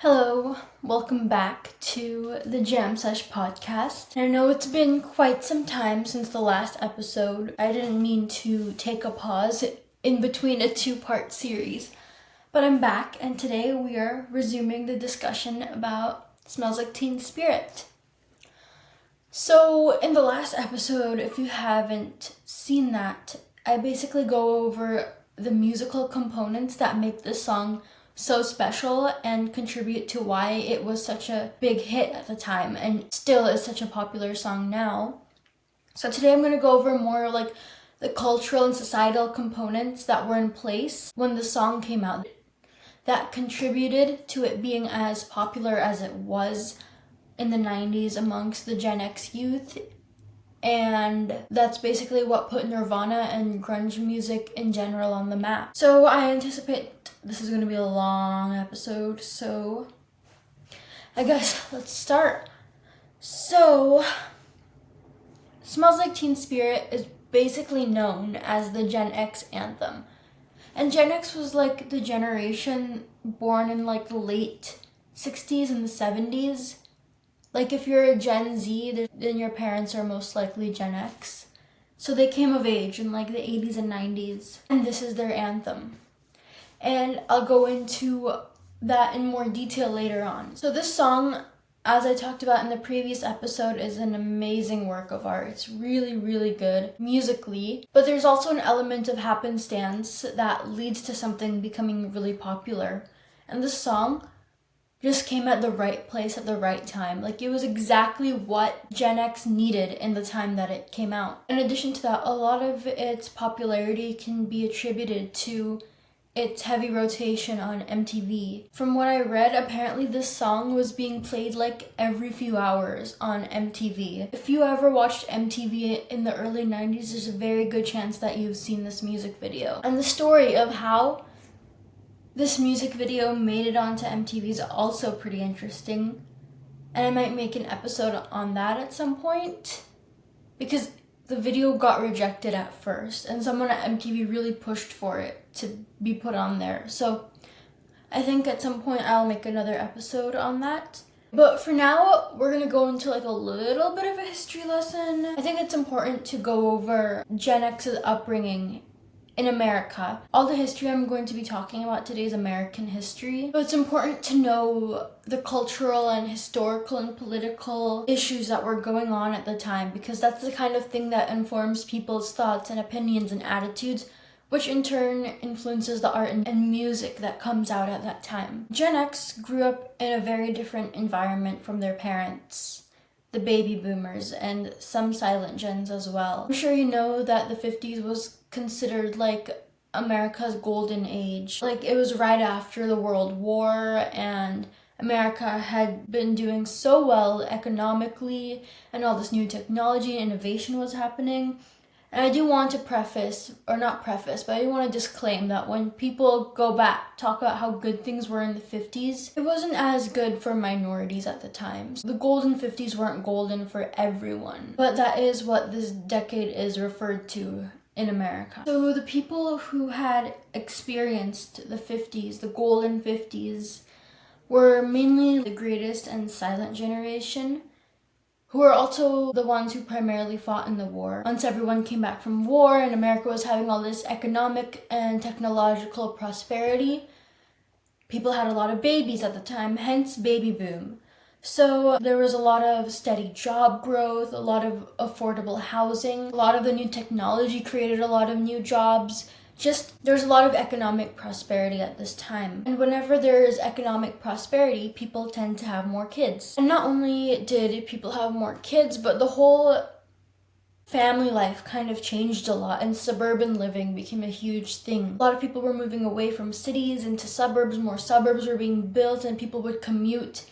Hello, welcome back to the Jam Sesh podcast. I know it's been quite some time since the last episode. I didn't mean to take a pause in between a two-part series, but I'm back and today we are resuming the discussion about Smells Like Teen Spirit. So in the last episode, if you haven't seen that, I basically go over the musical components that make this song so special and contribute to why it was such a big hit at the time and still is such a popular song now. So today I'm going to go over more like the cultural and societal components that were in place when the song came out that contributed to it being as popular as it was in the 90s amongst the Gen X youth. And that's basically what put Nirvana and grunge music in general on the map. So I anticipate this is going to be a long episode, so I guess let's start. So, Smells Like Teen Spirit is basically known as the Gen X anthem. And Gen X was like the generation born in like the late 60s and the 70s. Like if you're a Gen Z, then your parents are most likely Gen X. So they came of age in like the 80s and 90s, and this is their anthem. And I'll go into that in more detail later on. So this song, as I talked about in the previous episode, is an amazing work of art. It's really, really good musically, but there's also an element of happenstance that leads to something becoming really popular. And this song just came at the right place at the right time. Like it was exactly what Gen X needed in the time that it came out. In addition to that, a lot of its popularity can be attributed to its heavy rotation on MTV. From what I read, apparently this song was being played like every few hours on MTV. If you ever watched MTV in the early 90s, there's a very good chance that you've seen this music video. And the story of how this music video made it onto MTV is also pretty interesting. And I might make an episode on that at some point, because the video got rejected at first, and someone at MTV really pushed for it to be put on there. So I think at some point I'll make another episode on that. But for now, we're gonna go into like a little bit of a history lesson. I think it's important to go over Gen X's upbringing in America. All the history I'm going to be talking about today is American history. So it's important to know the cultural and historical and political issues that were going on at the time, because that's the kind of thing that informs people's thoughts and opinions and attitudes, which in turn influences the art and music that comes out at that time. Gen X grew up in a very different environment from their parents, the baby boomers, and some silent gens as well. I'm sure you know that the 50s was considered like America's golden age. Like it was right after the World War, and America had been doing so well economically, and all this new technology and innovation was happening. And I do want to but I do want to disclaim that when people go back, talk about how good things were in the 50s, it wasn't as good for minorities at the time. So the golden 50s weren't golden for everyone, but that is what this decade is referred to in America. So the people who had experienced the 50s, the golden 50s, were mainly the greatest and silent generation, who were also the ones who primarily fought in the war. Once everyone came back from war and America was having all this economic and technological prosperity, people had a lot of babies at the time, hence baby boom. So there was a lot of steady job growth, a lot of affordable housing, a lot of the new technology created a lot of new jobs. There's a lot of economic prosperity at this time. And whenever there's economic prosperity, people tend to have more kids. And not only did people have more kids, but the whole family life kind of changed a lot, and suburban living became a huge thing. A lot of people were moving away from cities into suburbs, more suburbs were being built, and people would commute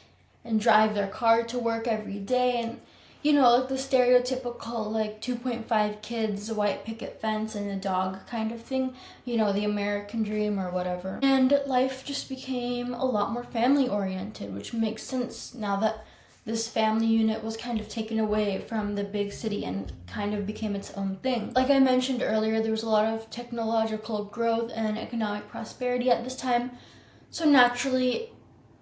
and drive their car to work every day. And you know, like the stereotypical like 2.5 kids, a white picket fence, and a dog kind of thing. You know, the American dream or whatever. And life just became a lot more family oriented, which makes sense now that this family unit was kind of taken away from the big city and kind of became its own thing. Like I mentioned earlier, there was a lot of technological growth and economic prosperity at this time. So naturally,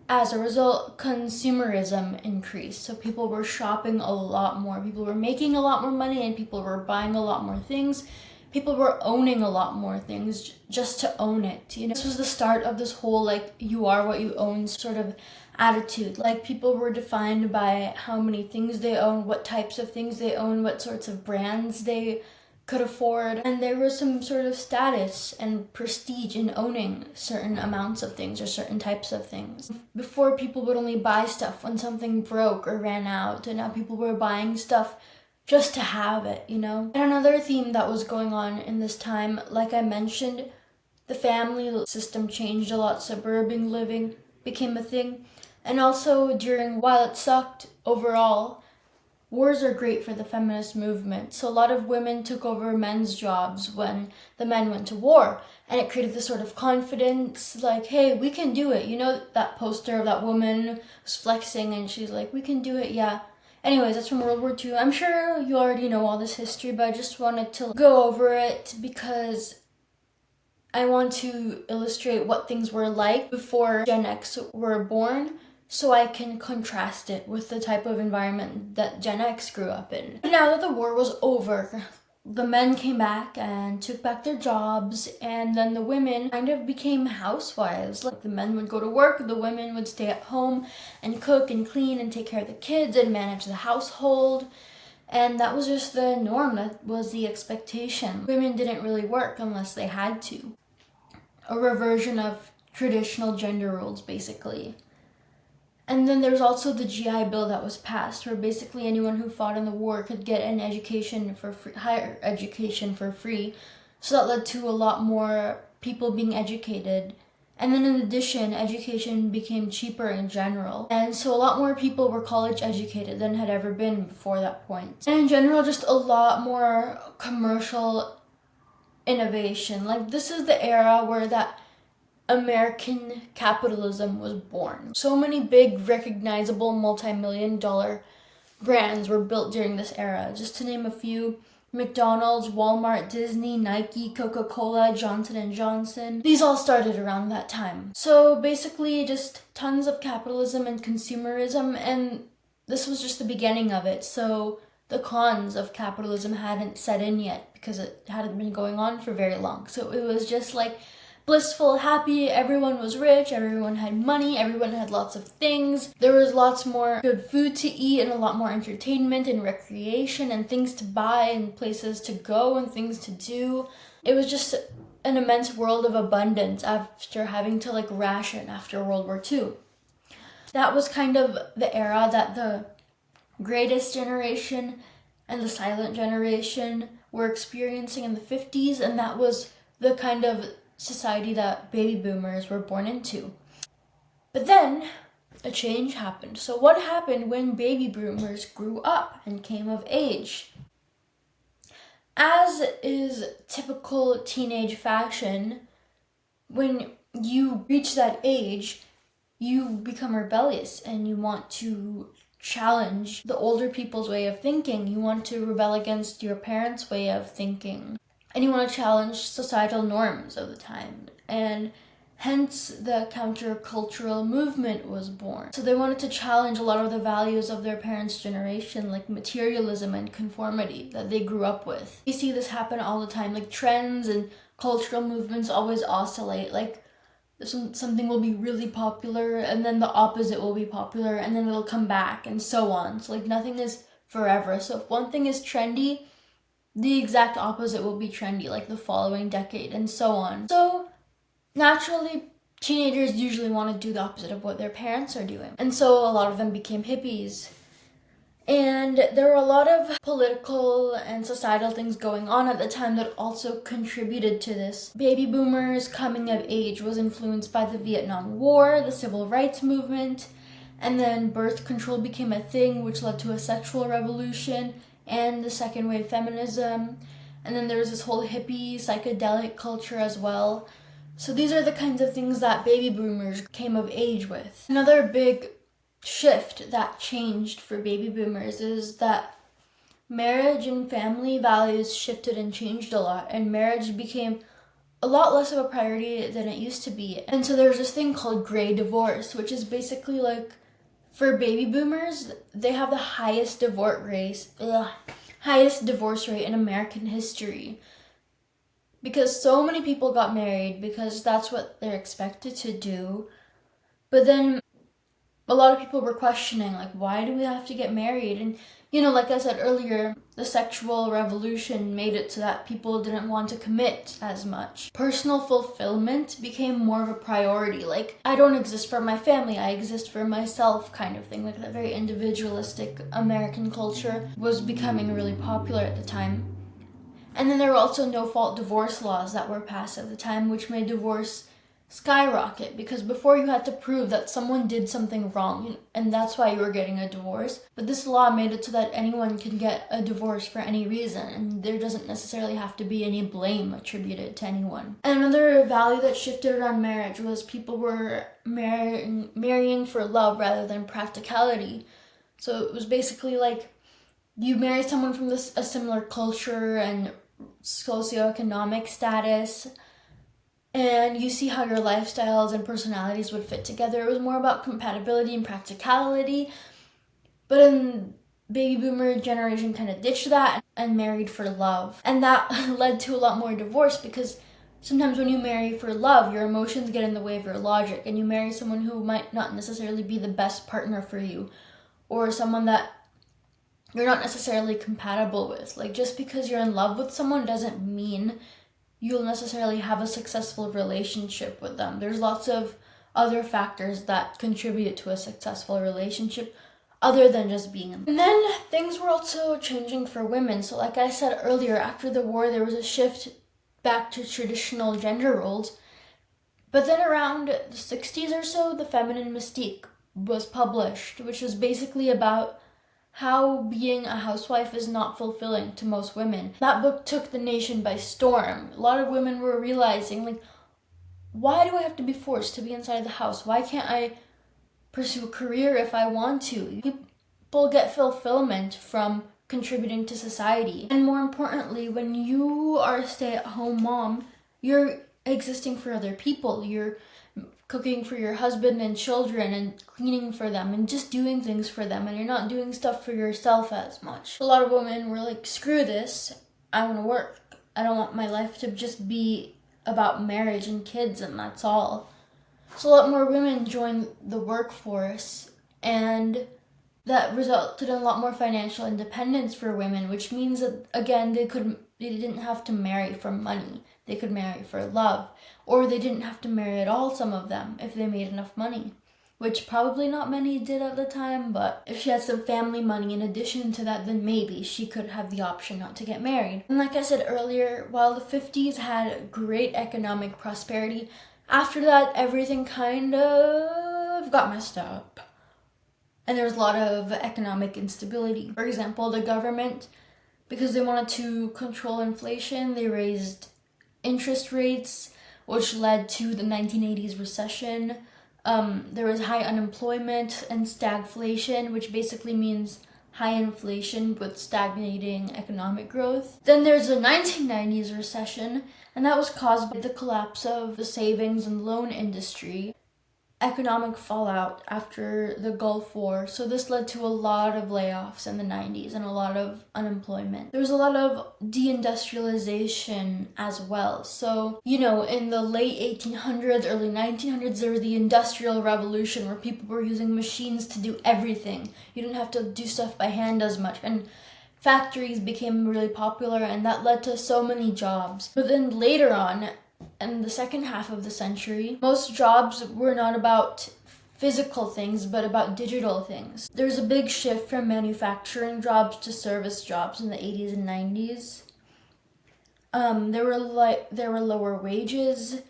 As a result, consumerism increased. So people were shopping a lot more. People were making a lot more money and people were buying a lot more things. People were owning a lot more things just to own it. You know, this was the start of this whole like you are what you own sort of attitude. Like people were defined by how many things they own, what types of things they own, what sorts of brands they could afford, and there was some sort of status and prestige in owning certain amounts of things or certain types of things. Before, people would only buy stuff when something broke or ran out, and now people were buying stuff just to have it, you know? And another theme that was going on in this time, like I mentioned, the family system changed a lot. Suburban living became a thing. And also while it sucked overall, wars are great for the feminist movement. So a lot of women took over men's jobs when the men went to war. And it created this sort of confidence, like, hey, we can do it. You know that poster of that woman was flexing and she's like, we can do it, yeah. Anyways, that's from World War II. I'm sure you already know all this history, but I just wanted to go over it because I want to illustrate what things were like before Gen X were born, so I can contrast it with the type of environment that Gen X grew up in. Now that the war was over, the men came back and took back their jobs, and then the women kind of became housewives. Like the men would go to work, the women would stay at home and cook and clean and take care of the kids and manage the household. And that was just the norm, that was the expectation. Women didn't really work unless they had to. A reversion of traditional gender roles, basically. And then there's also the GI Bill that was passed, where basically anyone who fought in the war could get an education for free, higher education for free. So that led to a lot more people being educated. And then in addition, education became cheaper in general. And so a lot more people were college educated than had ever been before that point. And in general, just a lot more commercial innovation. Like this is the era where that American capitalism was born. So many big, recognizable, multi-million-dollar brands were built during this era. Just to name a few: McDonald's, Walmart, Disney, Nike, Coca-Cola, Johnson & Johnson. These all started around that time. So basically just tons of capitalism and consumerism, and this was just the beginning of it. So the cons of capitalism hadn't set in yet because it hadn't been going on for very long. So it was just like blissful, happy, everyone was rich, everyone had money, everyone had lots of things. There was lots more good food to eat and a lot more entertainment and recreation and things to buy and places to go and things to do. It was just an immense world of abundance after having to like ration after World War II. That was kind of the era that the greatest generation and the silent generation were experiencing in the 50s, and that was the kind of society that baby boomers were born into. But then a change happened. So what happened when baby boomers grew up and came of age? As is typical teenage fashion, when you reach that age, you become rebellious and you want to challenge the older people's way of thinking. You want to rebel against your parents' way of thinking. And you want to challenge societal norms of the time. And hence the countercultural movement was born. So they wanted to challenge a lot of the values of their parents' generation, like materialism and conformity that they grew up with. You see this happen all the time. Like trends and cultural movements always oscillate. Like something will be really popular and then the opposite will be popular and then it'll come back and so on. So like nothing is forever. So if one thing is trendy, the exact opposite will be trendy like the following decade and so on. So naturally, teenagers usually want to do the opposite of what their parents are doing. And so a lot of them became hippies. And there were a lot of political and societal things going on at the time that also contributed to this. Baby boomers coming of age was influenced by the Vietnam War, the Civil Rights Movement, and then birth control became a thing, which led to a sexual revolution and the second wave feminism. And then there was this whole hippie psychedelic culture as well. So these are the kinds of things that baby boomers came of age with. Another big shift that changed for baby boomers is that marriage and family values shifted and changed a lot, and marriage became a lot less of a priority than it used to be. And so there's this thing called gray divorce, which is basically like, for baby boomers, they have the highest highest divorce rate in American history. Because so many people got married because that's what they're expected to do. But then a lot of people were questioning, like, why do we have to get married? And, like I said earlier, the sexual revolution made it so that people didn't want to commit as much. Personal fulfillment became more of a priority. Like, I don't exist for my family, I exist for myself kind of thing. Like, that very individualistic American culture was becoming really popular at the time. And then there were also no-fault divorce laws that were passed at the time, which made divorce skyrocket, because before you had to prove that someone did something wrong, and that's why you were getting a divorce. But this law made it so that anyone can get a divorce for any reason, and there doesn't necessarily have to be any blame attributed to anyone. And another value that shifted around marriage was people were marrying for love rather than practicality. So it was basically like, you marry someone from a similar culture and socioeconomic status, and you see how your lifestyles and personalities would fit together. It was more about compatibility and practicality. But then baby boomer generation kind of ditched that and married for love. And that led to a lot more divorce, because sometimes when you marry for love, your emotions get in the way of your logic, and you marry someone who might not necessarily be the best partner for you, or someone that you're not necessarily compatible with. Like, just because you're in love with someone doesn't mean you'll necessarily have a successful relationship with them. There's lots of other factors that contribute to a successful relationship other than just being in love. And then things were also changing for women. So like I said earlier, after the war, there was a shift back to traditional gender roles. But then around the 60s or so, The Feminine Mystique was published, which was basically about how being a housewife is not fulfilling to most women. That book took the nation by storm. A lot of women were realizing, like, why do I have to be forced to be inside the house? Why can't I pursue a career if I want to? People get fulfillment from contributing to society. And more importantly, when you are a stay-at-home mom, you're existing for other people. You're cooking for your husband and children and cleaning for them and just doing things for them, and you're not doing stuff for yourself as much. A lot of women were like, screw this, I want to work. I don't want my life to just be about marriage and kids and that's all. So a lot more women joined the workforce, and that resulted in a lot more financial independence for women, which means that, again, they didn't have to marry for money. They could marry for love, or they didn't have to marry at all, some of them, if they made enough money, which probably not many did at the time. But if she had some family money in addition to that, then maybe she could have the option not to get married. And like I said earlier, while the 50s had great economic prosperity, after that, everything kind of got messed up. And there was a lot of economic instability. For example, the government, because they wanted to control inflation, they raised interest rates, which led to the 1980s recession. There was high unemployment and stagflation, which basically means high inflation with stagnating economic growth. Then there's the 1990s recession, and that was caused by the collapse of the savings and loan industry. Economic fallout after the Gulf War. So this led to a lot of layoffs in the 90s and a lot of unemployment. There was a lot of deindustrialization as well. So, in the late 1800s, early 1900s, there was the Industrial Revolution, where people were using machines to do everything. You didn't have to do stuff by hand as much. And factories became really popular, and that led to so many jobs. But then later on, in the second half of the century, most jobs were not about physical things, but about digital things. There's a big shift from manufacturing jobs to service jobs in the 80s and 90s. There were lower wages,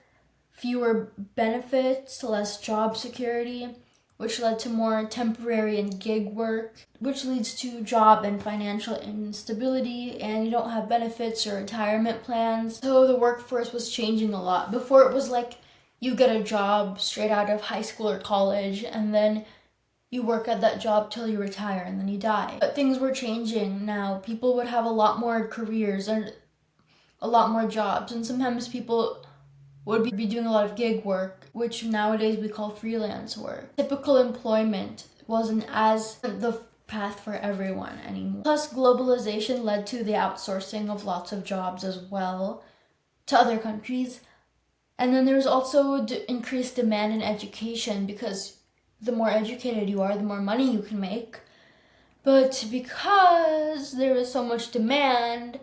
fewer benefits, less job security, which led to more temporary and gig work, which leads to job and financial instability, and you don't have benefits or retirement plans. So the workforce was changing a lot. Before, it was like you get a job straight out of high school or college, and then you work at that job till you retire, and then you die. But things were changing now. People would have a lot more careers and a lot more jobs, and sometimes people would be doing a lot of gig work, which nowadays we call freelance work. Typical employment wasn't as the path for everyone anymore. Plus, globalization led to the outsourcing of lots of jobs as well to other countries. And then there's also increased demand in education, because the more educated you are, the more money you can make. But because there is so much demand,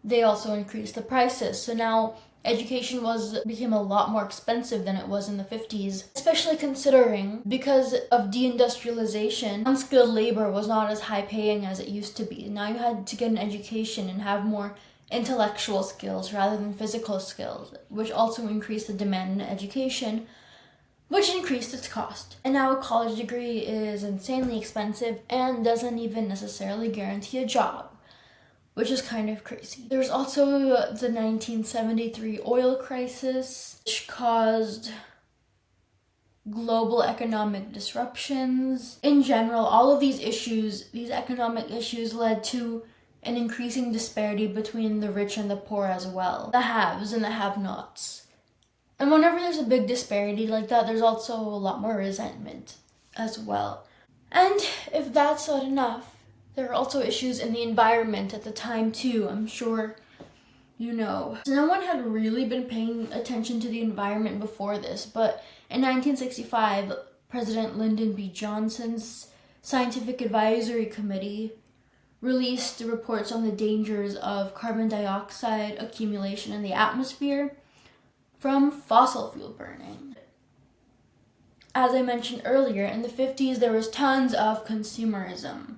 they also increased the prices. So now education became a lot more expensive than it was in the 50s, especially considering because of deindustrialization, unskilled labor was not as high paying as it used to be. Now you had to get an education and have more intellectual skills rather than physical skills, which also increased the demand in education, which increased its cost. And now a college degree is insanely expensive and doesn't even necessarily guarantee a job, which is kind of crazy. There's also the 1973 oil crisis, which caused global economic disruptions. In general, all of these economic issues led to an increasing disparity between the rich and the poor as well, the haves and the have-nots. And whenever there's a big disparity like that, there's also a lot more resentment as well. And if that's not enough, there are also issues in the environment at the time too, I'm sure you know. So no one had really been paying attention to the environment before this, but in 1965, President Lyndon B. Johnson's Scientific Advisory Committee released reports on the dangers of carbon dioxide accumulation in the atmosphere from fossil fuel burning. As I mentioned earlier, in the 50s there was tons of consumerism.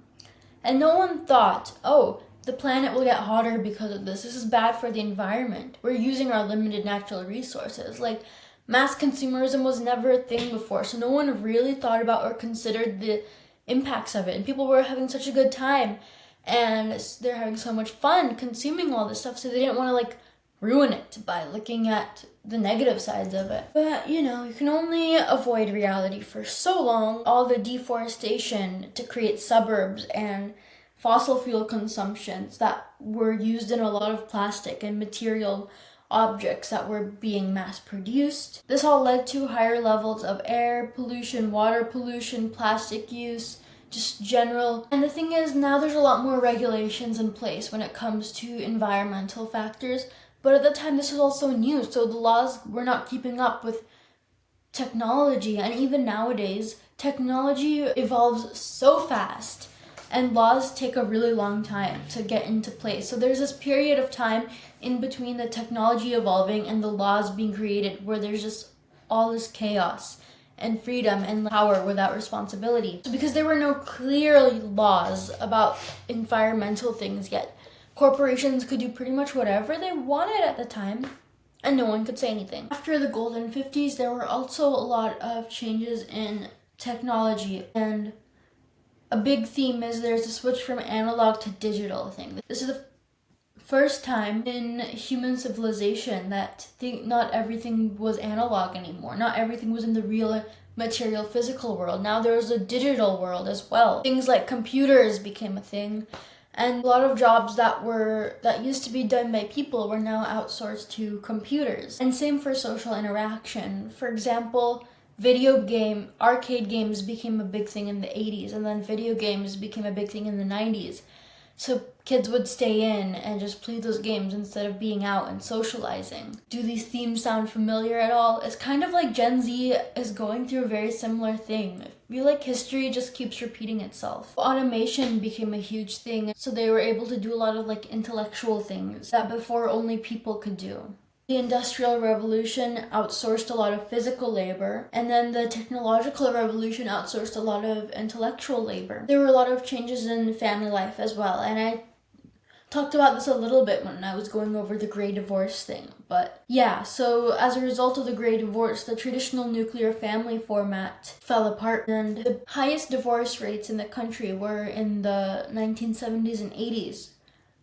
And no one thought, oh, the planet will get hotter because of this. This is bad for the environment. We're using our limited natural resources. Like, mass consumerism was never a thing before, so no one really thought about or considered the impacts of it. And people were having such a good time, and they're having so much fun consuming all this stuff, so they didn't want to, like, ruin it by looking at the negative sides of it. But, you know, you can only avoid reality for so long. All the deforestation to create suburbs and fossil fuel consumptions that were used in a lot of plastic and material objects that were being mass produced. This all led to higher levels of air pollution, water pollution, plastic use, just general. And the thing is, now there's a lot more regulations in place when it comes to environmental factors. But at the time, this was also new, so the laws were not keeping up with technology. And even nowadays, technology evolves so fast, and laws take a really long time to get into place. So there's this period of time in between the technology evolving and the laws being created where there's just all this chaos and freedom and power without responsibility. So because there were no clear laws about environmental things yet, corporations could do pretty much whatever they wanted at the time, and no one could say anything. After the golden 50s, there were also a lot of changes in technology, and a big theme is there's a switch from analog to digital thing. This is the first time in human civilization that not everything was analog anymore. Not everything was in the real material physical world. Now there's a digital world as well. Things like computers became a thing. And a lot of jobs that used to be done by people were now outsourced to computers. And same for social interaction. For example, arcade games became a big thing in the 80s, and then video games became a big thing in the 90s. So kids would stay in and just play those games instead of being out and socializing. Do these themes sound familiar at all? It's kind of like Gen Z is going through a very similar thing. I feel like history just keeps repeating itself. Automation became a huge thing, so they were able to do a lot of like intellectual things that before only people could do. The Industrial Revolution outsourced a lot of physical labor, and then the Technological Revolution outsourced a lot of intellectual labor. There were a lot of changes in family life as well, and I talked about this a little bit when I was going over the Grey Divorce thing. But yeah, so as a result of the Grey Divorce, the traditional nuclear family format fell apart, and the highest divorce rates in the country were in the 1970s and 80s,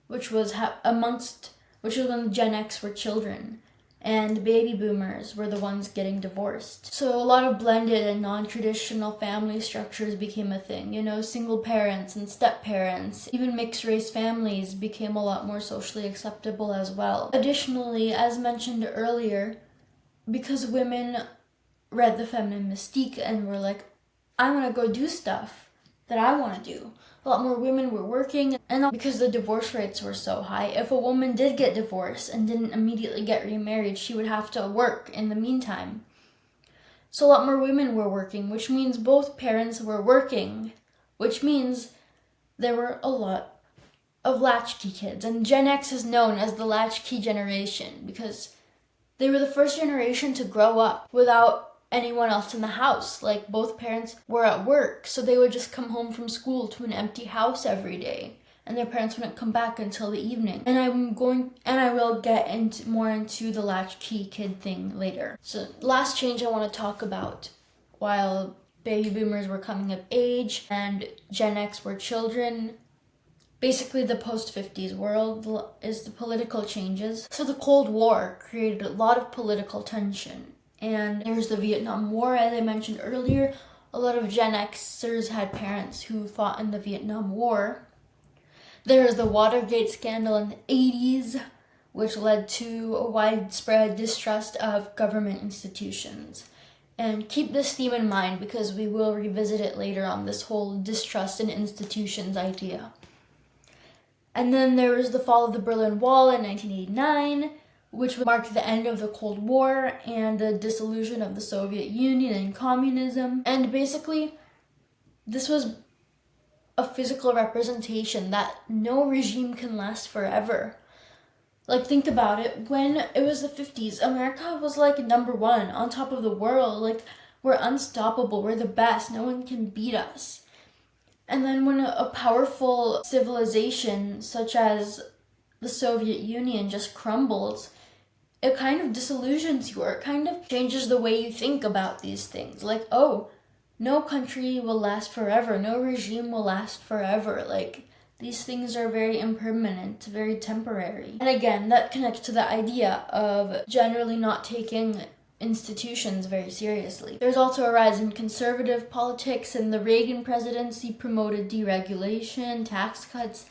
which was when Gen X were children, and baby boomers were the ones getting divorced. So a lot of blended and non-traditional family structures became a thing. You know, single parents and step-parents, even mixed-race families became a lot more socially acceptable as well. Additionally, as mentioned earlier, because women read the feminine mystique and were like, I want to go do stuff that I want to do. A lot more women were working, and because the divorce rates were so high, if a woman did get divorced and didn't immediately get remarried, she would have to work in the meantime. So a lot more women were working, which means both parents were working, which means there were a lot of latchkey kids. And Gen X is known as the latchkey generation because they were the first generation to grow up without anyone else in the house. Like, both parents were at work, so they would just come home from school to an empty house every day, and their parents wouldn't come back until the evening. And I will get more into the latchkey kid thing later. So last change I want to talk about, while baby boomers were coming of age and Gen X were children, basically the post-50s world, is the political changes. So the Cold War created a lot of political tension. And there's the Vietnam War, as I mentioned earlier. A lot of Gen Xers had parents who fought in the Vietnam War. There's the Watergate scandal in the 80s, which led to a widespread distrust of government institutions. And keep this theme in mind because we will revisit it later on, this whole distrust in institutions idea. And then there was the fall of the Berlin Wall in 1989, which marked the end of the Cold War and the dissolution of the Soviet Union and communism. And basically, this was a physical representation that no regime can last forever. Like, think about it. When it was the 50s, America was like number one, on top of the world. Like, we're unstoppable, we're the best, no one can beat us. And then when a powerful civilization such as the Soviet Union just crumbles, it kind of disillusions you, or it kind of changes the way you think about these things. Like, oh, no country will last forever, no regime will last forever. Like, these things are very impermanent, very temporary. And again, that connects to the idea of generally not taking institutions very seriously. There's also a rise in conservative politics, and the Reagan presidency promoted deregulation, tax cuts,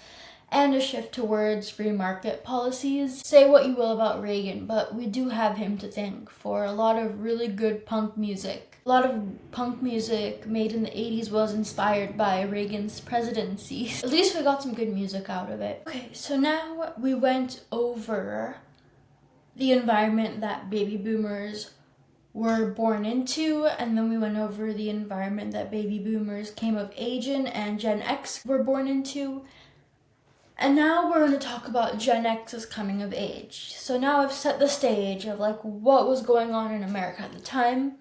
and a shift towards free market policies. Say what you will about Reagan, but we do have him to thank for a lot of really good punk music. A lot of punk music made in the 80s was inspired by Reagan's presidency. At least we got some good music out of it. Okay, so now we went over the environment that baby boomers were born into, and then we went over the environment that baby boomers came of age in and Gen X were born into. And now we're going to talk about Gen X's coming of age. So now I've set the stage of like what was going on in America at the time.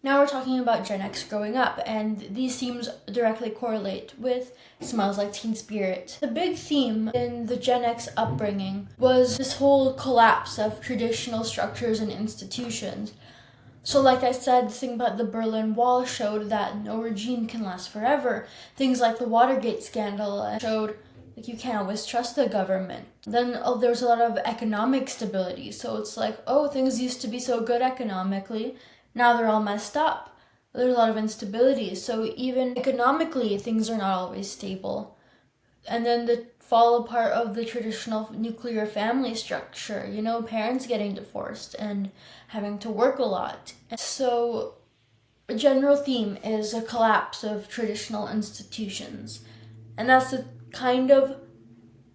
Now we're talking about Gen X growing up, and these themes directly correlate with Smells Like Teen Spirit. The big theme in the Gen X upbringing was this whole collapse of traditional structures and institutions. So like I said, the thing about the Berlin Wall showed that no regime can last forever. Things like the Watergate scandal showed like you can't always trust the government. Then there's a lot of economic stability. So it's like, oh, things used to be so good economically. Now they're all messed up. There's a lot of instability. So even economically, things are not always stable. And then the fall apart of the traditional nuclear family structure, you know, parents getting divorced and having to work a lot. And so a general theme is a collapse of traditional institutions. And that's the kind of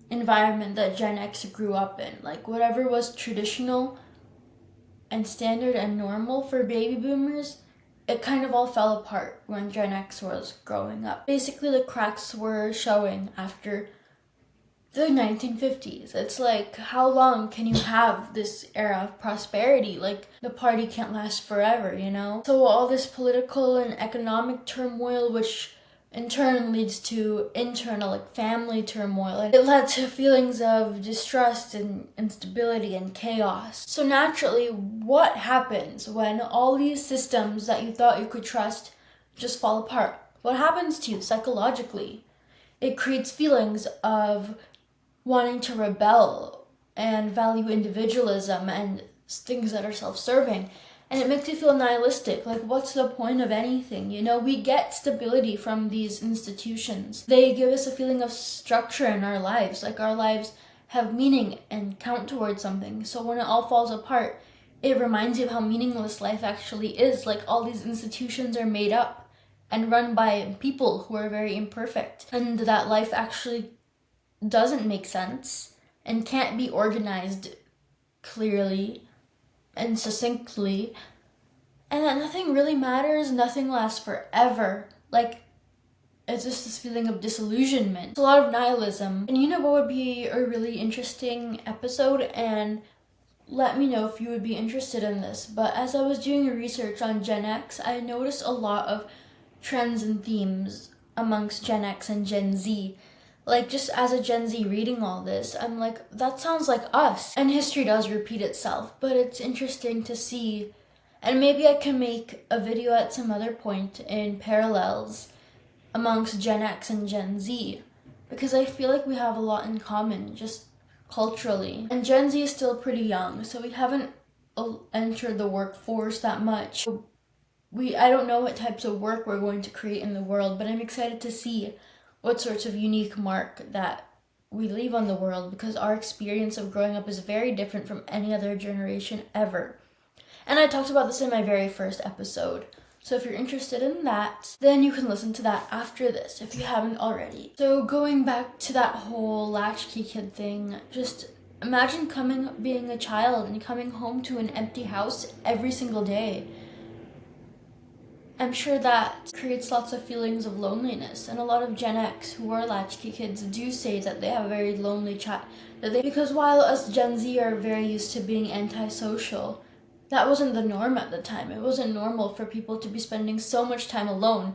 environment that Gen X grew up in. Like, whatever was traditional and standard and normal for baby boomers, it kind of all fell apart when Gen X was growing up. Basically, the cracks were showing after the 1950s. It's like, how long can you have this era of prosperity? Like, the party can't last forever, you know? So all this political and economic turmoil, which in turn leads to internal, like, family turmoil, and it led to feelings of distrust and instability and chaos. So naturally, what happens when all these systems that you thought you could trust just fall apart? What happens to you psychologically? It creates feelings of wanting to rebel and value individualism and things that are self-serving. And it makes you feel nihilistic. Like, what's the point of anything? You know, we get stability from these institutions. They give us a feeling of structure in our lives. Like, our lives have meaning and count towards something. So when it all falls apart, it reminds you of how meaningless life actually is. Like, all these institutions are made up and run by people who are very imperfect, and that life actually doesn't make sense and can't be organized clearly and succinctly, and that nothing really matters, nothing lasts forever. Like, it's just this feeling of disillusionment. It's a lot of nihilism. And you know what would be a really interesting episode? And let me know if you would be interested in this. But as I was doing research on Gen X, I noticed a lot of trends and themes amongst Gen X and Gen Z. Like, just as a Gen Z reading all this, I'm like, that sounds like us. And history does repeat itself, but it's interesting to see. And maybe I can make a video at some other point in parallels amongst Gen X and Gen Z, because I feel like we have a lot in common, just culturally. And Gen Z is still pretty young, so we haven't entered the workforce that much. I don't know what types of work we're going to create in the world, but I'm excited to see what sorts of unique mark that we leave on the world, because our experience of growing up is very different from any other generation ever. And I talked about this in my very first episode. So if you're interested in that, then you can listen to that after this, if you haven't already. So going back to that whole latchkey kid thing, just imagine being a child and coming home to an empty house every single day. I'm sure that creates lots of feelings of loneliness, and a lot of Gen X who are latchkey kids do say that they have a very lonely child. Because while us Gen Z are very used to being antisocial, that wasn't the norm at the time. It wasn't normal for people to be spending so much time alone.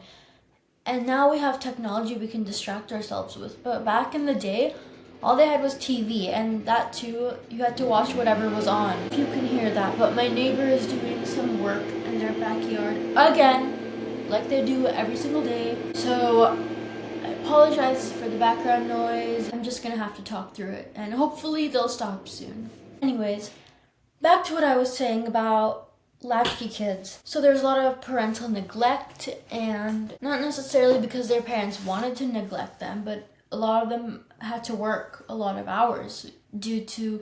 And now we have technology we can distract ourselves with. But back in the day, all they had was TV, and that too, you had to watch whatever was on. If you can hear that, but my neighbor is doing some work in their backyard again, like they do every single day. So I apologize for the background noise. I'm just gonna have to talk through it, and hopefully they'll stop soon. Anyways, back to what I was saying about latchkey kids. So there's a lot of parental neglect, and not necessarily because their parents wanted to neglect them, but a lot of them had to work a lot of hours due to,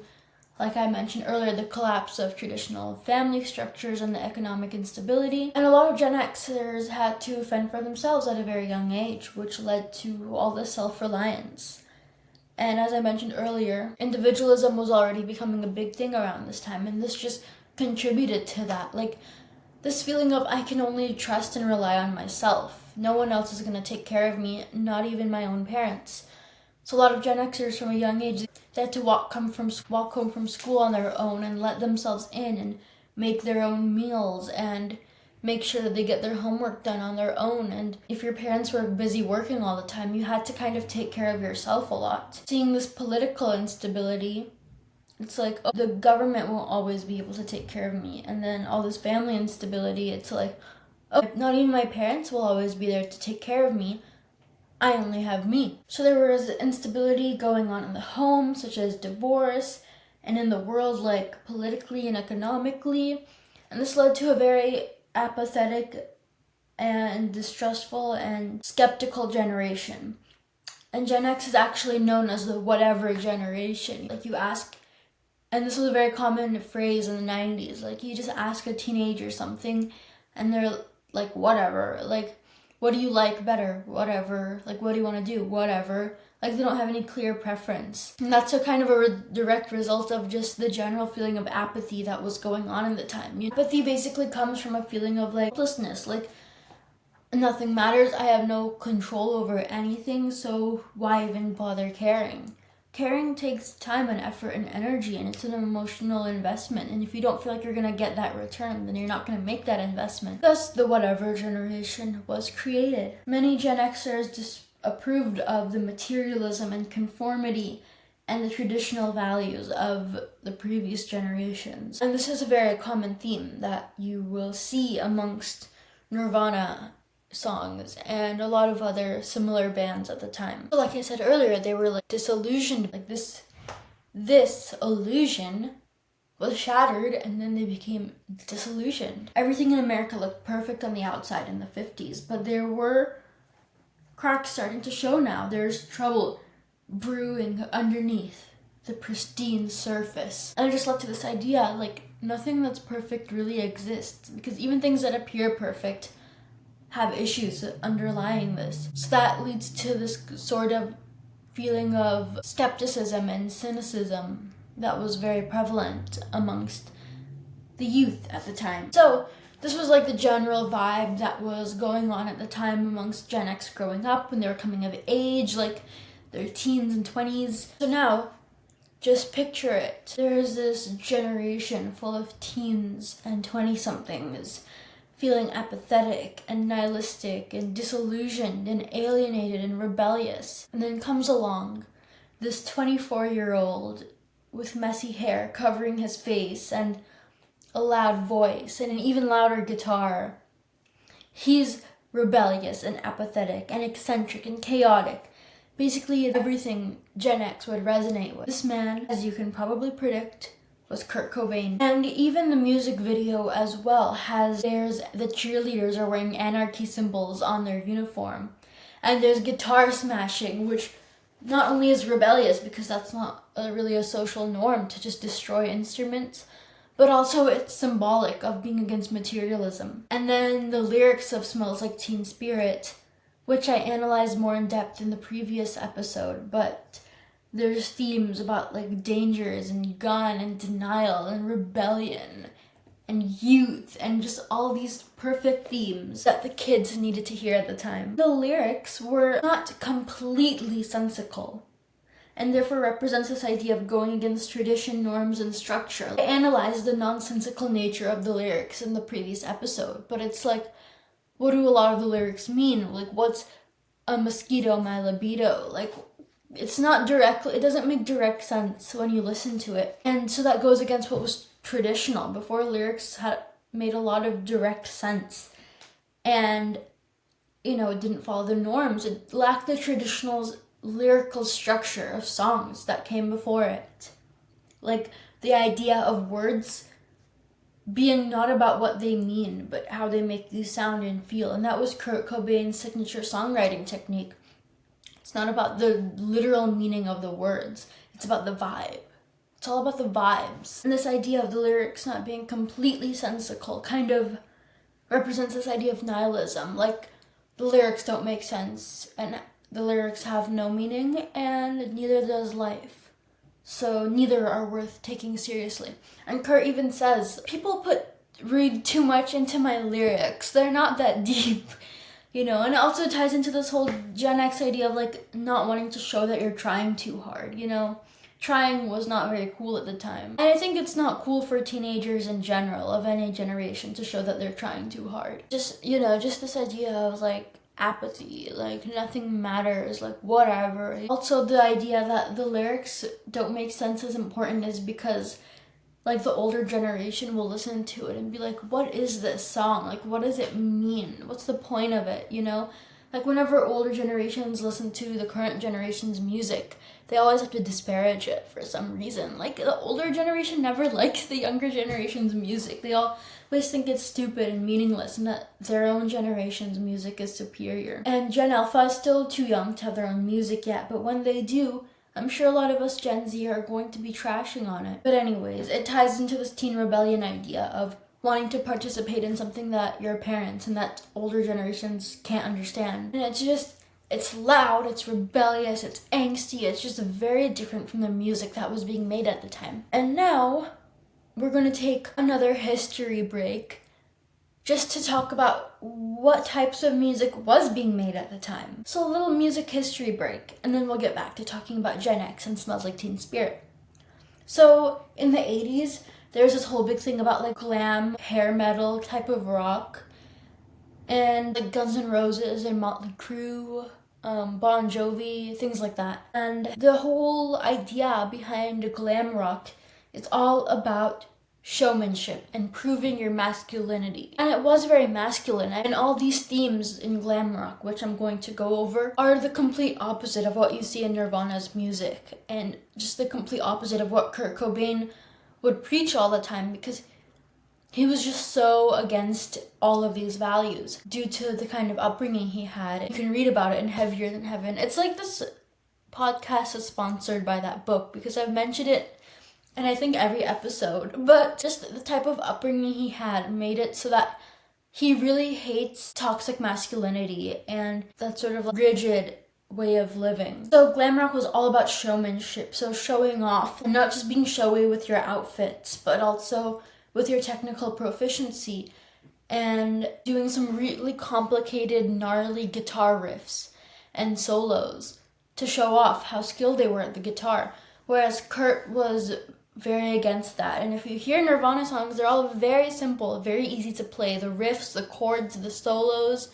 like I mentioned earlier, the collapse of traditional family structures and the economic instability. And a lot of Gen Xers had to fend for themselves at a very young age, which led to all this self-reliance. And as I mentioned earlier, individualism was already becoming a big thing around this time, and this just contributed to that. Like, this feeling of I can only trust and rely on myself. No one else is going to take care of me, not even my own parents. So a lot of Gen Xers from a young age, they had to walk home from school on their own and let themselves in and make their own meals and make sure that they get their homework done on their own. And if your parents were busy working all the time, you had to kind of take care of yourself a lot. Seeing this political instability, it's like, oh, the government won't always be able to take care of me. And then all this family instability, it's like, oh, not even my parents will always be there to take care of me. I only have me. So there was instability going on in the home, such as divorce, and in the world, like politically and economically. And this led to a very apathetic and distrustful and skeptical generation. And Gen X is actually known as the whatever generation. Like, you ask, and this was a very common phrase in the 90s, like, you just ask a teenager something and they're like, whatever. Like, what do you like better? Whatever. Like, what do you want to do? Whatever. Like, they don't have any clear preference. And that's a kind of a direct result of just the general feeling of apathy that was going on in the time. Apathy basically comes from a feeling of, like, hopelessness. Like, nothing matters. I have no control over anything, so why even bother caring? Caring takes time and effort and energy, and it's an emotional investment. And if you don't feel like you're going to get that return, then you're not going to make that investment. Thus, the whatever generation was created. Many Gen Xers disapproved of the materialism and conformity and the traditional values of the previous generations. And this is a very common theme that you will see amongst Nirvana songs and a lot of other similar bands at the time. Like I said earlier, they were like disillusioned. Like, this illusion was shattered, and then they became disillusioned. Everything in America looked perfect on the outside in the 50s, but there were cracks starting to show now. There's trouble brewing underneath the pristine surface. And I just love to this idea, like, nothing that's perfect really exists, because even things that appear perfect have issues underlying this. So that leads to this sort of feeling of skepticism and cynicism that was very prevalent amongst the youth at the time. So this was like the general vibe that was going on at the time amongst Gen X growing up when they were coming of age, like their teens and 20s. So now, just picture it. There's this generation full of teens and 20-somethings feeling apathetic and nihilistic and disillusioned and alienated and rebellious. And then comes along this 24-year-old with messy hair covering his face and a loud voice and an even louder guitar. He's rebellious and apathetic and eccentric and chaotic. Basically everything Gen X would resonate with. This man, as you can probably predict, was Kurt Cobain. And even the music video as well there's the cheerleaders are wearing anarchy symbols on their uniform. And there's guitar smashing, which not only is rebellious because that's not really a social norm to just destroy instruments, but also it's symbolic of being against materialism. And then the lyrics of Smells Like Teen Spirit, which I analyzed more in depth in the previous episode, but there's themes about like dangers and gun and denial and rebellion and youth and just all these perfect themes that the kids needed to hear at the time. The lyrics were not completely sensical, and therefore represents this idea of going against tradition, norms, and structure. I analyzed the nonsensical nature of the lyrics in the previous episode, but it's like, what do a lot of the lyrics mean? Like, what's a mosquito, my libido? Like, it's not directly, it doesn't make direct sense when you listen to it. And so that goes against what was traditional. Before, lyrics had made a lot of direct sense. And, it didn't follow the norms. It lacked the traditional lyrical structure of songs that came before it. Like the idea of words being not about what they mean, but how they make you sound and feel. And that was Kurt Cobain's signature songwriting technique. It's not about the literal meaning of the words. It's about the vibe. It's all about the vibes. And this idea of the lyrics not being completely sensical kind of represents this idea of nihilism. Like, the lyrics don't make sense, and the lyrics have no meaning, and neither does life. So neither are worth taking seriously. And Kurt even says, people read too much into my lyrics. They're not that deep, and it also ties into this whole Gen X idea of like not wanting to show that you're trying too hard, Trying was not very cool at the time. And I think it's not cool for teenagers in general, of any generation, to show that they're trying too hard. Just this idea of like apathy, like nothing matters, like whatever. Also, the idea that the lyrics don't make sense as important is because like the older generation will listen to it and be like, what is this song? Like, what does it mean? What's the point of it? Like whenever older generations listen to the current generation's music, they always have to disparage it for some reason. Like the older generation never likes the younger generation's music. They always think it's stupid and meaningless and that their own generation's music is superior. And Gen Alpha is still too young to have their own music yet, but when they do, I'm sure a lot of us Gen Z are going to be trashing on it. But anyways, it ties into this teen rebellion idea of wanting to participate in something that your parents and that older generations can't understand. And it's loud, it's rebellious, it's angsty, it's just very different from the music that was being made at the time. And now, we're going to take another history break just to talk about what types of music was being made at the time. So a little music history break, and then we'll get back to talking about Gen X and Smells Like Teen Spirit. So, in the 80s, there's this whole big thing about like glam, hair metal type of rock, and like Guns N' Roses and Motley Crue, Bon Jovi, things like that. And the whole idea behind glam rock is all about showmanship and proving your masculinity. And it was very masculine, and all these themes in glam rock, which I'm going to go over, are the complete opposite of what you see in Nirvana's music, and just the complete opposite of what Kurt Cobain would preach all the time, because he was just so against all of these values due to the kind of upbringing he had. You can read about it in Heavier Than Heaven. It's like this podcast is sponsored by that book, because I've mentioned it and I think every episode, but just the type of upbringing he had made it so that he really hates toxic masculinity and that sort of like rigid way of living. So glam rock was all about showmanship, so showing off, and not just being showy with your outfits, but also with your technical proficiency and doing some really complicated, gnarly guitar riffs and solos to show off how skilled they were at the guitar. Whereas Kurt was very against that. And if you hear Nirvana songs, they're all very simple, very easy to play. The riffs, the chords, the solos.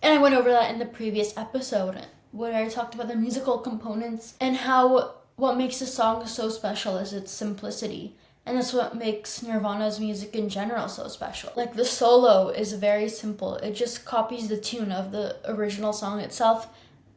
And I went over that in the previous episode where I talked about the musical components and how what makes a song so special is its simplicity. And that's what makes Nirvana's music in general so special. Like the solo is very simple. It just copies the tune of the original song itself.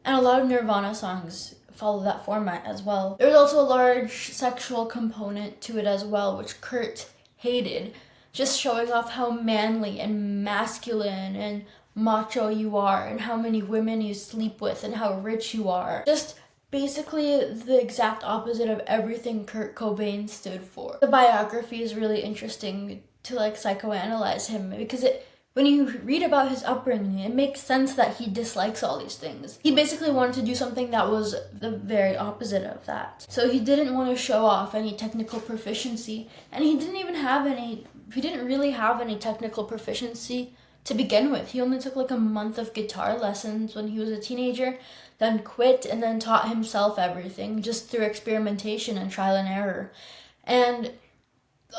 And a lot of Nirvana songs follow that format as well. There's also a large sexual component to it as well, which Kurt hated. Just showing off how manly and masculine and macho you are and how many women you sleep with and how rich you are. Just basically the exact opposite of everything Kurt Cobain stood for. The biography is really interesting to psychoanalyze him because when you read about his upbringing, it makes sense that he dislikes all these things. He basically wanted to do something that was the very opposite of that. So he didn't want to show off any technical proficiency, and he didn't really have any technical proficiency to begin with. He only took a month of guitar lessons when he was a teenager, then quit, and then taught himself everything just through experimentation and trial and error. And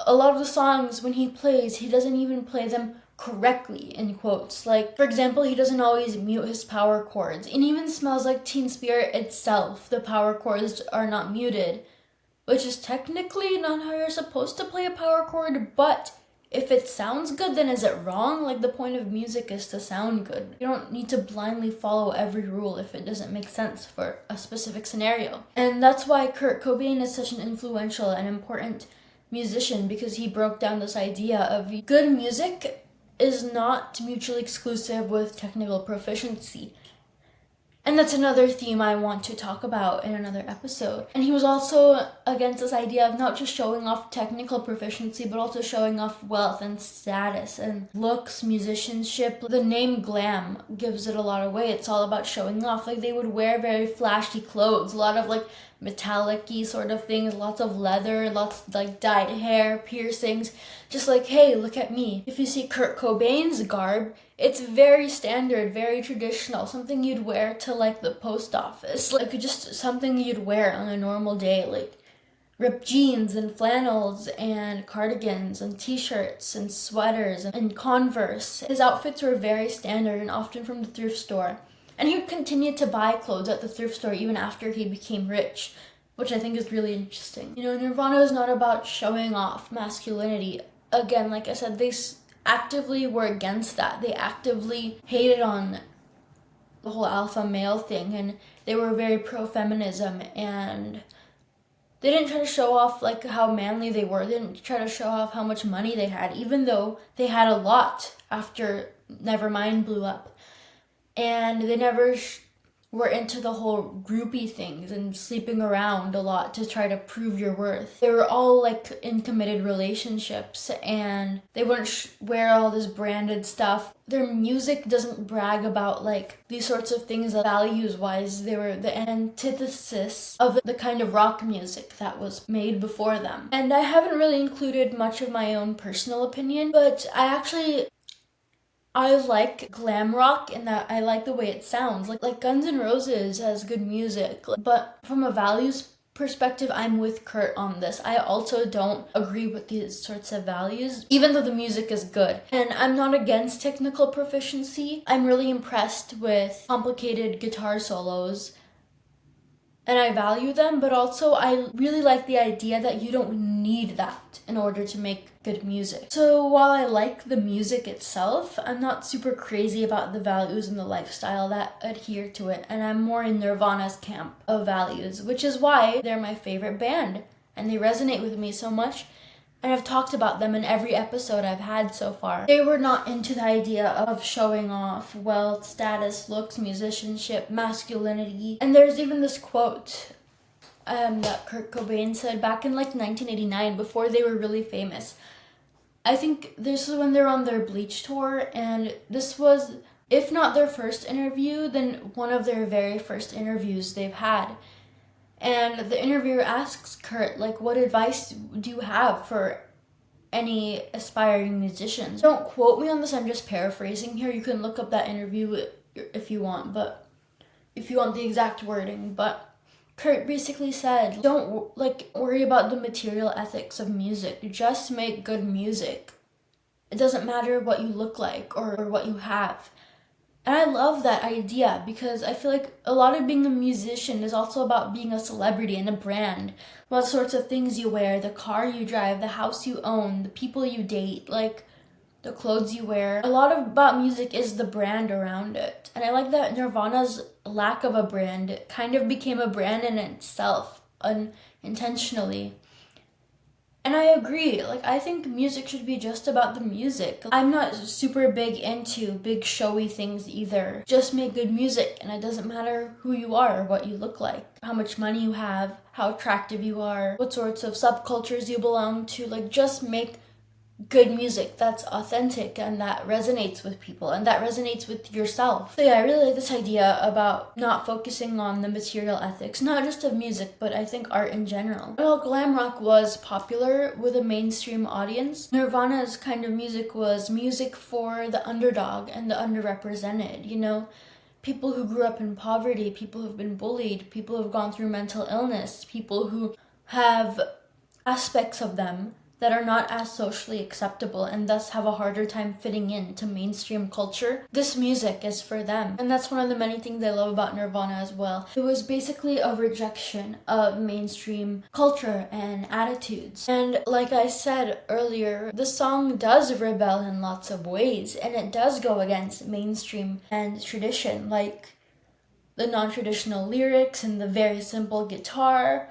a lot of the songs, when he plays, he doesn't even play them correctly, in quotes. For example, he doesn't always mute his power chords. And even Smells Like Teen Spirit itself, the power chords are not muted, which is technically not how you're supposed to play a power chord, but if it sounds good, then is it wrong? The point of music is to sound good. You don't need to blindly follow every rule if it doesn't make sense for a specific scenario. And that's why Kurt Cobain is such an influential and important musician, because he broke down this idea of good music is not mutually exclusive with technical proficiency. And that's another theme I want to talk about in another episode. And he was also against this idea of not just showing off technical proficiency, but also showing off wealth and status and looks, musicianship. The name glam gives it a lot away. It's all about showing off. They would wear very flashy clothes, a lot of metallic-y sort of things, lots of leather, lots of dyed hair, piercings, just hey, look at me. If you see Kurt Cobain's garb, it's very standard, very traditional, something you'd wear to the post office, just something you'd wear on a normal day, ripped jeans and flannels and cardigans and t-shirts and sweaters and Converse. His outfits were very standard and often from the thrift store. And he would continue to buy clothes at the thrift store even after he became rich, which I think is really interesting. Nirvana is not about showing off masculinity. Again, like I said, they actively were against that. They actively hated on the whole alpha male thing, and they were very pro-feminism, and they didn't try to show off how manly they were. They didn't try to show off how much money they had, even though they had a lot after Nevermind blew up. And they never were into the whole groupie things and sleeping around a lot to try to prove your worth. They were all in committed relationships, and they wouldn't wear all this branded stuff. Their music doesn't brag about these sorts of things. Values wise, they were the antithesis of the kind of rock music that was made before them. And I haven't really included much of my own personal opinion, but I like glam rock in that I like the way it sounds. Like Guns N' Roses has good music, but from a values perspective, I'm with Kurt on this. I also don't agree with these sorts of values, even though the music is good. And I'm not against technical proficiency. I'm really impressed with complicated guitar solos, and I value them, but also I really like the idea that you don't need that in order to make good music. So while I like the music itself, I'm not super crazy about the values and the lifestyle that adhere to it, and I'm more in Nirvana's camp of values, which is why they're my favorite band, and they resonate with me so much, and I've talked about them in every episode I've had so far. They were not into the idea of showing off wealth, status, looks, musicianship, masculinity. And there's even this quote that Kurt Cobain said back in like 1989, before they were really famous. I think this is when they're on their Bleach tour, and this was, if not their first interview, then one of their very first interviews they've had. And the interviewer asks Kurt, like, what advice do you have for any aspiring musicians? Don't quote me on this, I'm just paraphrasing here. You can look up that interview if you want, but if you want the exact wording. But Kurt basically said, don't worry about the material ethics of music. Just make good music. It doesn't matter what you look like or what you have. And I love that idea because I feel like a lot of being a musician is also about being a celebrity and a brand. What sorts of things you wear, the car you drive, the house you own, the people you date, like the clothes you wear. A lot about music is the brand around it. And I like that Nirvana's lack of a brand kind of became a brand in itself, unintentionally. And I agree, like, I think music should be just about the music. I'm not super big into big showy things either. Just make good music, and it doesn't matter who you are or what you look like, how much money you have, how attractive you are, what sorts of subcultures you belong to. Like, just make good music that's authentic and that resonates with people and that resonates with yourself. So yeah, I really like this idea about not focusing on the material ethics, not just of music, but I think art in general. Well, glam rock was popular with a mainstream audience. Nirvana's kind of music was music for the underdog and the underrepresented, you know? People who grew up in poverty, people who've been bullied, people who've gone through mental illness, people who have aspects of them that are not as socially acceptable and thus have a harder time fitting into mainstream culture. This music is for them. And that's one of the many things I love about Nirvana as well. It was basically a rejection of mainstream culture and attitudes. And like I said earlier, the song does rebel in lots of ways, and it does go against mainstream and tradition, like the non-traditional lyrics and the very simple guitar,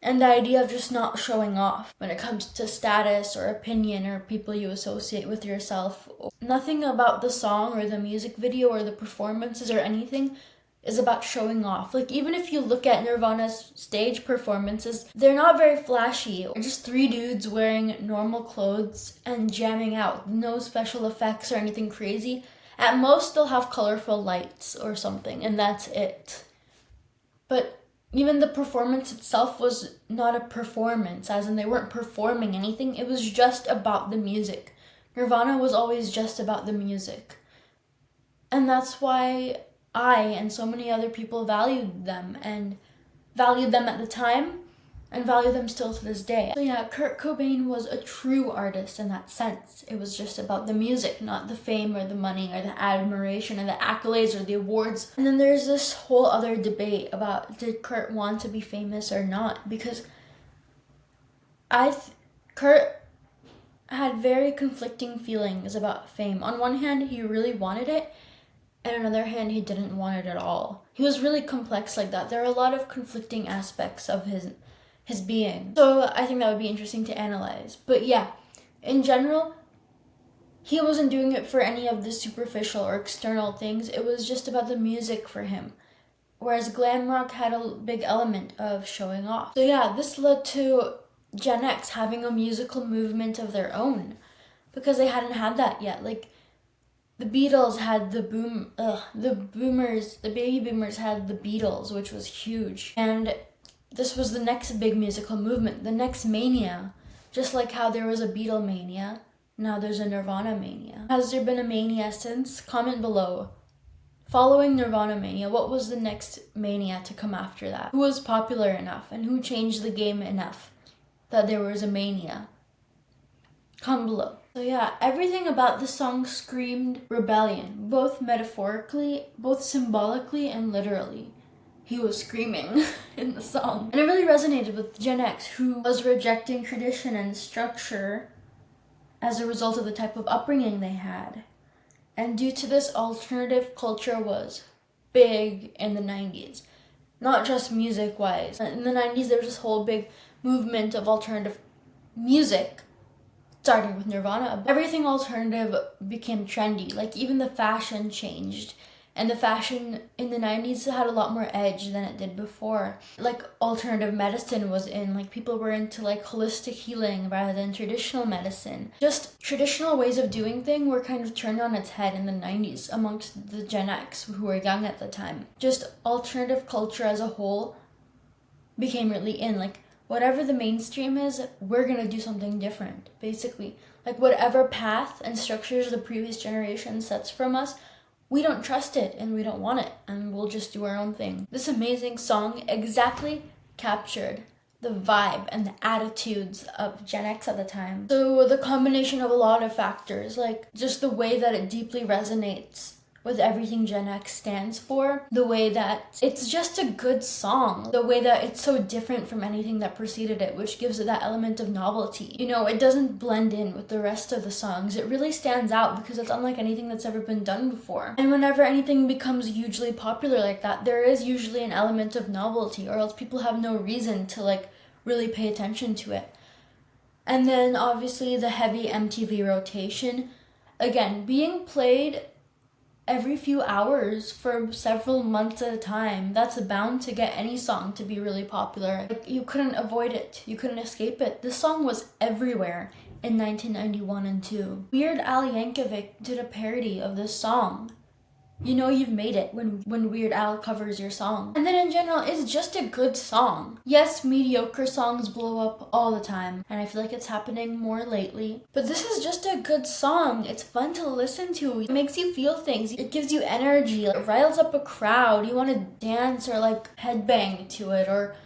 and the idea of just not showing off when it comes to status or opinion or people you associate with yourself. Nothing about the song or the music video or the performances or anything is about showing off. Like, even if you look at Nirvana's stage performances, they're not very flashy. They're just three dudes wearing normal clothes and jamming out. No special effects or anything crazy. At most, they'll have colorful lights or something, and that's it. But even the performance itself was not a performance, as in they weren't performing anything. It was just about the music. Nirvana was always just about the music. And that's why I and so many other people valued them at the time and value them still to this day. So yeah, Kurt Cobain was a true artist in that sense. It was just about the music, not the fame or the money or the admiration or the accolades or the awards. And then there's this whole other debate about, did Kurt want to be famous or not? Because Kurt had very conflicting feelings about fame. On one hand, he really wanted it, and on the other hand, he didn't want it at all. He was really complex like that. There are a lot of conflicting aspects of his being. So I think that would be interesting to analyze. But yeah, in general, he wasn't doing it for any of the superficial or external things. It was just about the music for him. Whereas glam rock had a big element of showing off. So yeah, this led to Gen X having a musical movement of their own, because they hadn't had that yet. Like, the Beatles had the baby boomers had the Beatles, which was huge. And this was the next big musical movement, the next mania. Just like how there was a Beatlemania, now there's a Nirvana mania. Has there been a mania since? Comment below. Following Nirvana mania, what was the next mania to come after that? Who was popular enough and who changed the game enough that there was a mania? Comment below. So yeah, everything about the song screamed rebellion, both metaphorically, both symbolically, and literally. He was screaming in the song. And it really resonated with Gen X, who was rejecting tradition and structure as a result of the type of upbringing they had. And due to this, alternative culture was big in the 90s. Not just music-wise. In the 90s, there was this whole big movement of alternative music, starting with Nirvana. Everything alternative became trendy. Like, even the fashion changed. and the fashion in the 90s had a lot more edge than it did before. Like alternative medicine was in, like people were into like holistic healing rather than traditional medicine. Just traditional ways of doing things were kind of turned on its head in the 90s amongst the Gen X who were young at the time. Just alternative culture as a whole became really in. Like whatever the mainstream is, we're gonna do something different, basically. Like whatever path and structures the previous generation sets from us, we don't trust it and we don't want it, and we'll just do our own thing. This amazing song exactly captured the vibe and the attitudes of Gen X at the time. So the combination of a lot of factors, like just the way that it deeply resonates with everything Gen X stands for, the way that it's just a good song, the way that it's so different from anything that preceded it, which gives it that element of novelty. You know, it doesn't blend in with the rest of the songs. It really stands out because it's unlike anything that's ever been done before. And whenever anything becomes hugely popular like that, there is usually an element of novelty, or else people have no reason to like really pay attention to it. And then obviously the heavy MTV rotation, again, being played every few hours for several months at a time, that's bound to get any song to be really popular. Like, you couldn't avoid it. You couldn't escape it. This song was everywhere in 1991 and 2. Weird Al Yankovic did a parody of this song. You know you've made it when Weird Al covers your song. And then in general, it's just a good song. Yes, mediocre songs blow up all the time, and I feel like it's happening more lately. But this is just a good song. It's fun to listen to. It makes you feel things. It gives you energy. It riles up a crowd. You want to dance or like headbang to it, or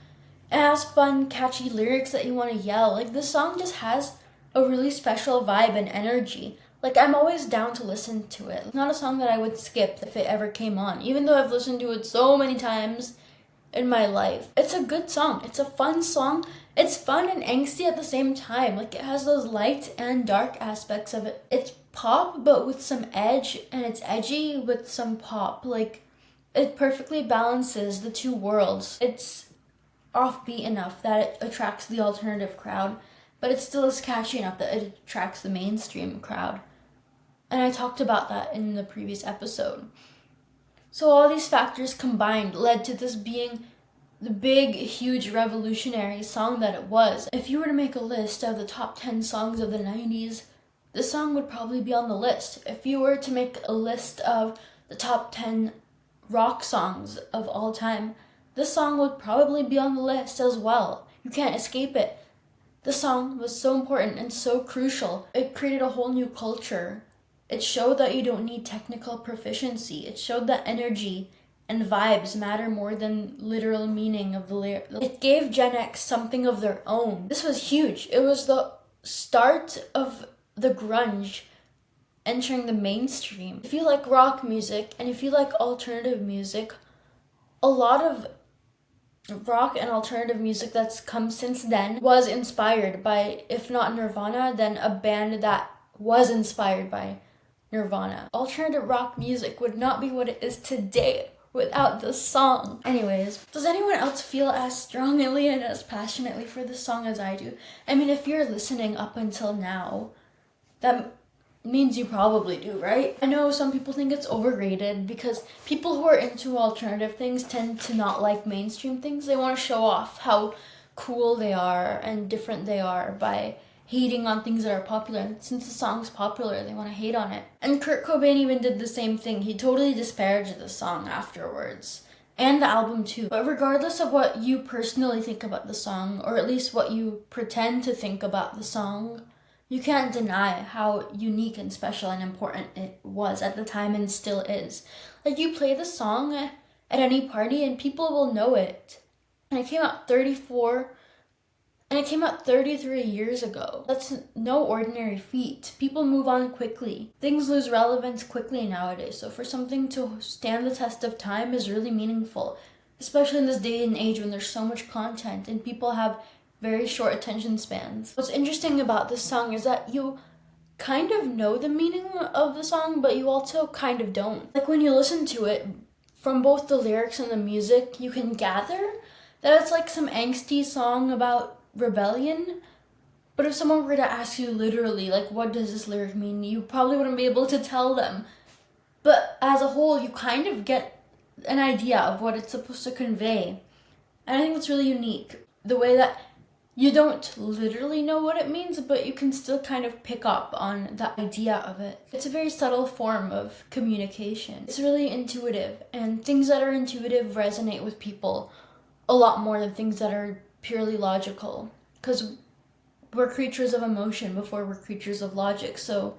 it has fun, catchy lyrics that you want to yell. Like this song just has a really special vibe and energy. Like, I'm always down to listen to it. It's not a song that I would skip if it ever came on, even though I've listened to it so many times in my life. It's a good song. It's a fun song. It's fun and angsty at the same time. Like, it has those light and dark aspects of it. It's pop, but with some edge, and it's edgy with some pop. Like, it perfectly balances the two worlds. It's offbeat enough that it attracts the alternative crowd, but it still is catchy enough that it attracts the mainstream crowd. And I talked about that in the previous episode. So all these factors combined led to this being the big, huge, revolutionary song that it was. If you were to make a list of the top 10 songs of the 90s, this song would probably be on the list. If you were to make a list of the top 10 rock songs of all time, this song would probably be on the list as well. You can't escape it. The song was so important and so crucial. It created a whole new culture. It showed that you don't need technical proficiency. It showed that energy and vibes matter more than literal meaning of the lyric. It gave Gen X something of their own. This was huge. It was the start of the grunge entering the mainstream. If you like rock music and if you like alternative music, a lot of rock and alternative music that's come since then was inspired by, if not Nirvana, then a band that was inspired by Nirvana. Alternative rock music would not be what it is today without this song. Anyways, does anyone else feel as strongly and as passionately for this song as I do? I mean, if you're listening up until now, that means you probably do, right? I know some people think it's overrated because people who are into alternative things tend to not like mainstream things. They want to show off how cool they are and different they are by hating on things that are popular. And since the song's popular, they want to hate on it. And Kurt Cobain even did the same thing. He totally disparaged the song afterwards. And the album too. But regardless of what you personally think about the song, or at least what you pretend to think about the song, you can't deny how unique and special and important it was at the time and still is. Like, you play the song at any party and people will know it. And it came out 33 years ago. That's no ordinary feat. People move on quickly. Things lose relevance quickly nowadays. So for something to stand the test of time is really meaningful, especially in this day and age when there's so much content and people have very short attention spans. What's interesting about this song is that you kind of know the meaning of the song, but you also kind of don't. Like, when you listen to it, from both the lyrics and the music, you can gather that it's like some angsty song about rebellion. But if someone were to ask you literally, like, what does this lyric mean, you probably wouldn't be able to tell them. But as a whole, you kind of get an idea of what it's supposed to convey. And I think it's really unique. The way that you don't literally know what it means, but you can still kind of pick up on the idea of it. It's a very subtle form of communication. It's really intuitive, and things that are intuitive resonate with people a lot more than things that are purely logical. Because we're creatures of emotion before we're creatures of logic. So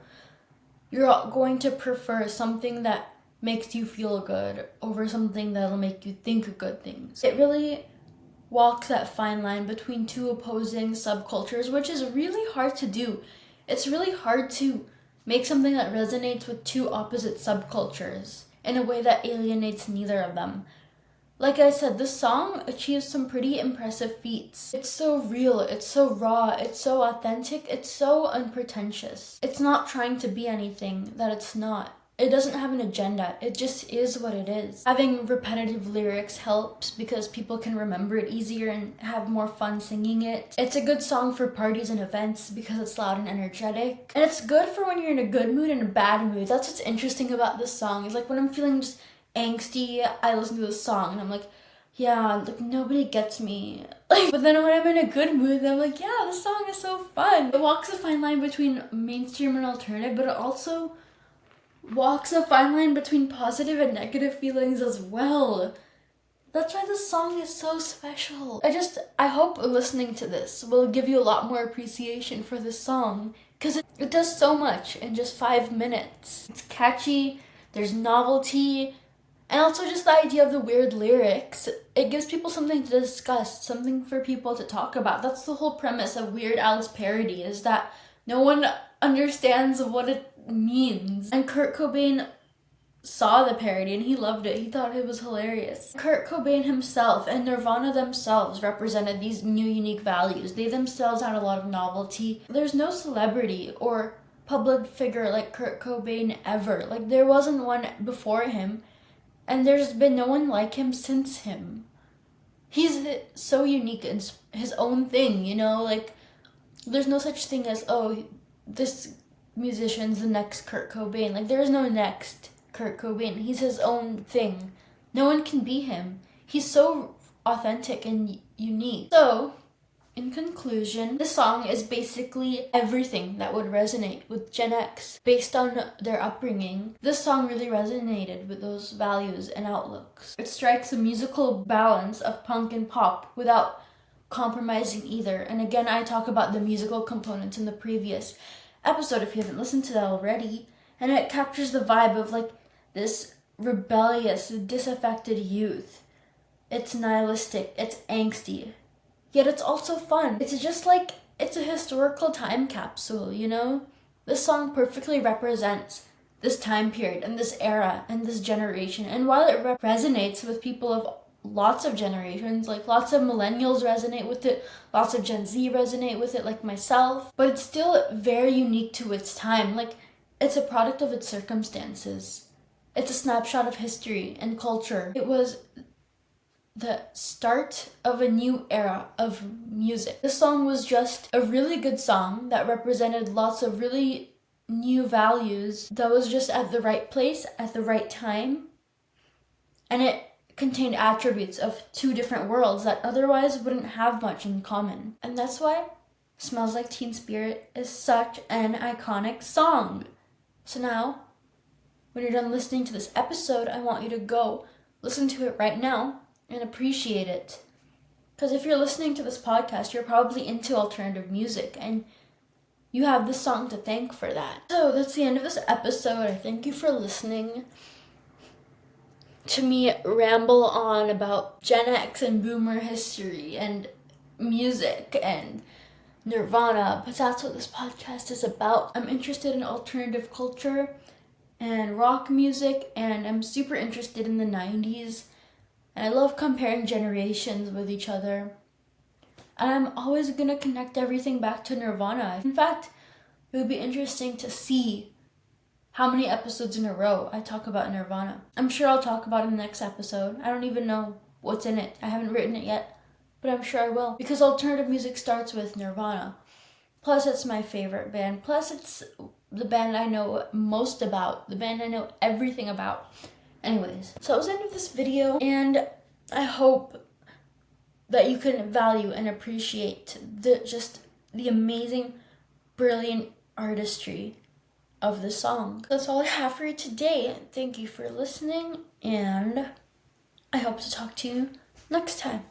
you're going to prefer something that makes you feel good over something that'll make you think good things. It really walks that fine line between two opposing subcultures, which is really hard to do. It's really hard to make something that resonates with two opposite subcultures in a way that alienates neither of them. Like I said, this song achieves some pretty impressive feats. It's so real, it's so raw, it's so authentic, it's so unpretentious. It's not trying to be anything that it's not. It doesn't have an agenda, it just is what it is. Having repetitive lyrics helps because people can remember it easier and have more fun singing it. It's a good song for parties and events because it's loud and energetic. And it's good for when you're in a good mood and a bad mood. That's what's interesting about this song. Is like when I'm feeling just angsty, I listen to this song and I'm like, yeah, like nobody gets me. But then when I'm in a good mood, I'm like, yeah, this song is so fun. It walks a fine line between mainstream and alternative, but it also walks a fine line between positive and negative feelings as well. That's why this song is so special. I hope listening to this will give you a lot more appreciation for this song, because it does so much in just 5 minutes. It's catchy, there's novelty, and also just the idea of the weird lyrics. It gives people something to discuss, something for people to talk about. That's the whole premise of Weird Al's parody, is that no one understands what it means. And Kurt Cobain saw the parody and he loved it. He thought it was hilarious. Kurt Cobain himself and Nirvana themselves represented these new unique values. They themselves had a lot of novelty. There's no celebrity or public figure like Kurt Cobain ever. Like, there wasn't one before him, and there's been no one like him since him. He's so unique in his own thing, you know? Like, there's no such thing as, oh, this musician's the next Kurt Cobain. Like, there is no next Kurt Cobain. He's his own thing. No one can be him. He's so authentic and unique. So, in conclusion, this song is basically everything that would resonate with Gen X based on their upbringing. This song really resonated with those values and outlooks. It strikes a musical balance of punk and pop without compromising either. And again, I talk about the musical components in the previous episode if you haven't listened to that already. And it captures the vibe of like this rebellious, disaffected youth. It's nihilistic, it's angsty, yet it's also fun. It's just like, it's a historical time capsule, you know? This song perfectly represents this time period and this era and this generation. And while it resonates with people of lots of generations, like lots of millennials resonate with it, lots of Gen Z resonate with it, like myself, but it's still very unique to its time. Like, it's a product of its circumstances. It's a snapshot of history and culture. It was the start of a new era of music. This song was just a really good song that represented lots of really new values, that was just at the right place at the right time, and it contained attributes of two different worlds that otherwise wouldn't have much in common. And that's why Smells Like Teen Spirit is such an iconic song. So now, when you're done listening to this episode, I want you to go listen to it right now and appreciate it. Because if you're listening to this podcast, you're probably into alternative music, and you have this song to thank for that. So that's the end of this episode. I thank you for listening to me ramble on about Gen X and boomer history and music and Nirvana, but that's what this podcast is about. I'm interested in alternative culture and rock music, and I'm super interested in the 90s, and I love comparing generations with each other. And I'm always going to connect everything back to Nirvana. In fact, it would be interesting to see how many episodes in a row I talk about Nirvana. I'm sure I'll talk about it in the next episode. I don't even know what's in it. I haven't written it yet, but I'm sure I will. Because alternative music starts with Nirvana. Plus, it's my favorite band. Plus, it's the band I know most about, the band I know everything about. Anyways, so that was the end of this video, and I hope that you can value and appreciate the amazing, brilliant artistry of the song. That's all I have for you today. Thank you for listening, and I hope to talk to you next time.